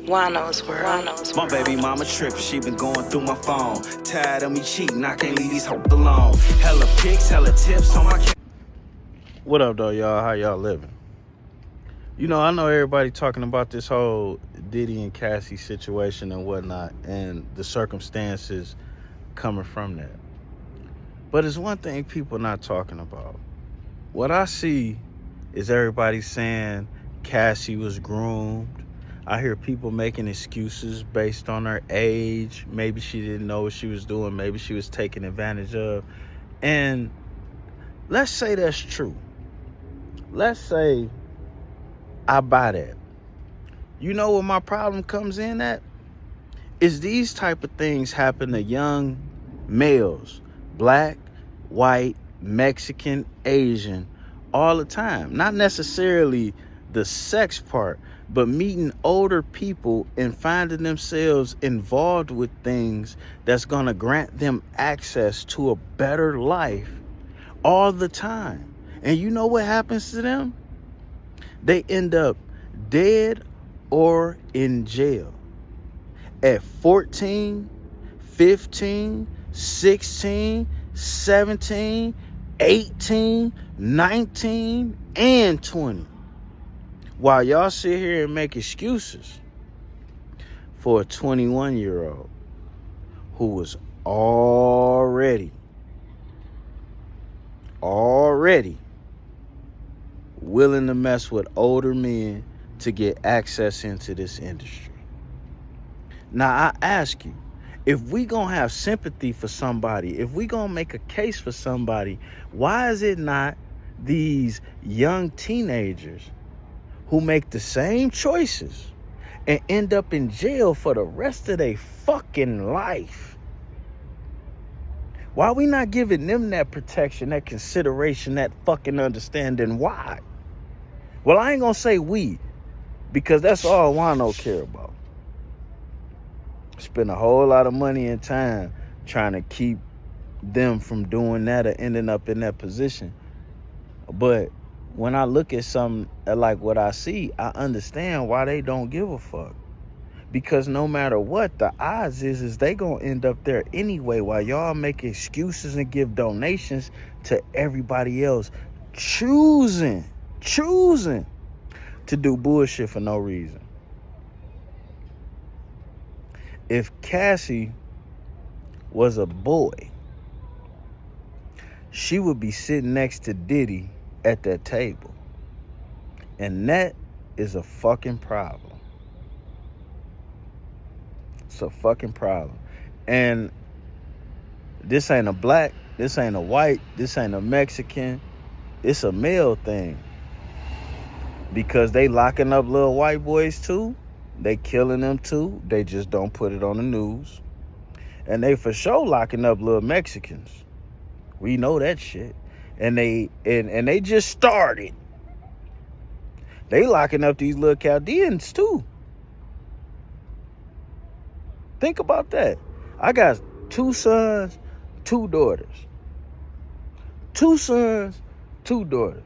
Juan-o's world. My baby mama trippin', she been going through my phone. Tired of me cheating, I can't leave these hoes alone. Hella pics, hella tips on my What up, though, y'all? How y'all living? You know, I know everybody talking about this whole Diddy and Cassie situation and whatnot, and the circumstances coming from that. But there's one thing people not talking about. What I see is everybody saying Cassie was groomed. I hear people making excuses based on her age. Maybe she didn't know what she was doing. Maybe she was taken advantage of. And let's say that's true. Let's say I buy that. You know what my problem comes in at? Is these type of things happen to young males, black, white, Mexican, Asian, all the time. Not necessarily the sex part, but meeting older people and finding themselves involved with things that's going to grant them access to a better life all the time. And you know what happens to them? They end up dead or in jail at 14, 15, 16, 17, 18, 19, and 20. While y'all sit here and make excuses for a 21-year-old who was already willing to mess with older men to get access into this industry. Now, I ask you, if we gonna have sympathy for somebody, if we gonna make a case for somebody, why is it not these young teenagers who make the same choices and end up in jail for the rest of their fucking life? Why are we not giving them that protection, that consideration, that fucking understanding? Why? Well, I ain't gonna say we, because that's all Juan-o care about. Spend a whole lot of money and time trying to keep them from doing that or ending up in that position. But when I look at something like what I see, I understand why they don't give a fuck. Because no matter what, the odds is they gonna end up there anyway, while y'all make excuses and give donations to everybody else choosing to do bullshit for no reason. If Cassie was a boy, she would be sitting next to Diddy at that table. And that is a fucking problem. It's a fucking problem. And this ain't a black, this ain't a white, this ain't a Mexican. It's a male thing. Because they locking up little white boys too. They killing them too. They just don't put it on the news. And they for sure locking up little Mexicans. We know that shit. And they just started. They locking up these little Chaldeans too. Think about that. I got 2 sons, 2 daughters. 2 sons, 2 daughters.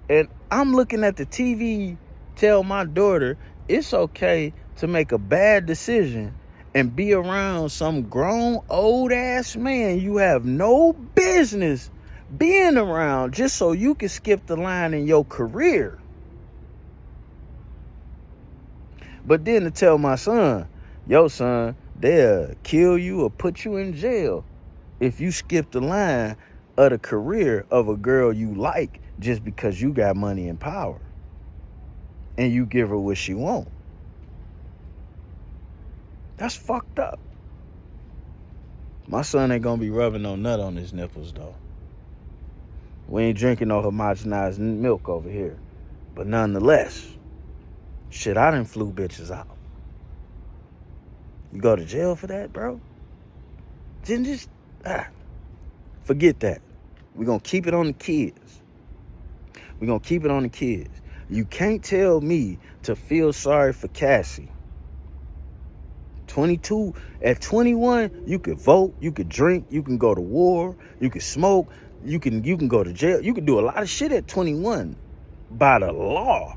And I'm looking at the TV, tell my daughter it's okay to make a bad decision and be around some grown old ass man you have no business being around just so you can skip the line in your career. But then to tell my son, yo son, they'll kill you or put you in jail if you skip the line of the career of a girl you like just because you got money and power and you give her what she want. That's fucked up. My son ain't gonna be rubbing no nut on his nipples though. We ain't drinking no homogenized milk over here. But nonetheless, shit, I done flew bitches out. You go to jail for that, bro? Then just, forget that. We're gonna keep it on the kids. We're gonna keep it on the kids. You can't tell me to feel sorry for Cassie. 22, at 21, you could vote, you could drink, you can go to war, you could smoke, you can go to jail. You can do a lot of shit at 21 by the law.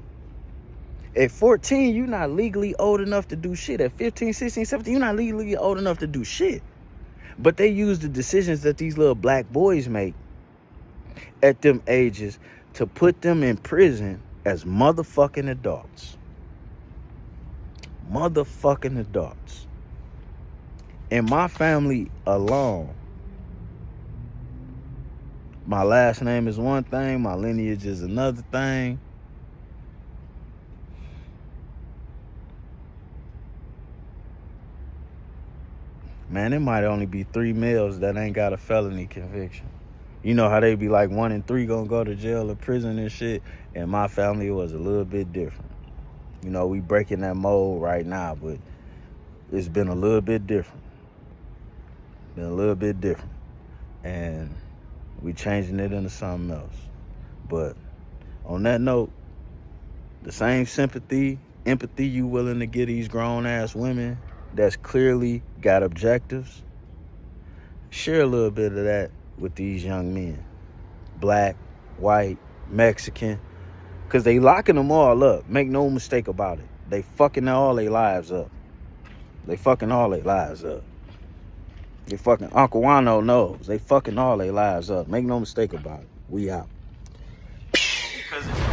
At 14, you're not legally old enough to do shit. At 15, 16, 17, you're not legally old enough to do shit. But they use the decisions that these little black boys make at them ages to put them in prison as motherfucking adults. Motherfucking adults. In my family alone, my last name is one thing, my lineage is another thing. Man, it might only be 3 males that ain't got a felony conviction. You know how they be like 1 in 3 gonna go to jail or prison and shit? And my family was a little bit different. You know, we breaking that mold right now, but it's been a little bit different. Been a little bit different. And we changing it into something else. But on that note, the same sympathy, empathy you willing to give these grown-ass women that's clearly got objectives, share a little bit of that with these young men. Black, white, Mexican. Because they locking them all up. Make no mistake about it. They fucking all their lives up. They fucking all their lives up. They fucking, Uncle Juan-o knows. They fucking all their lives up. Make no mistake about it. We out. Because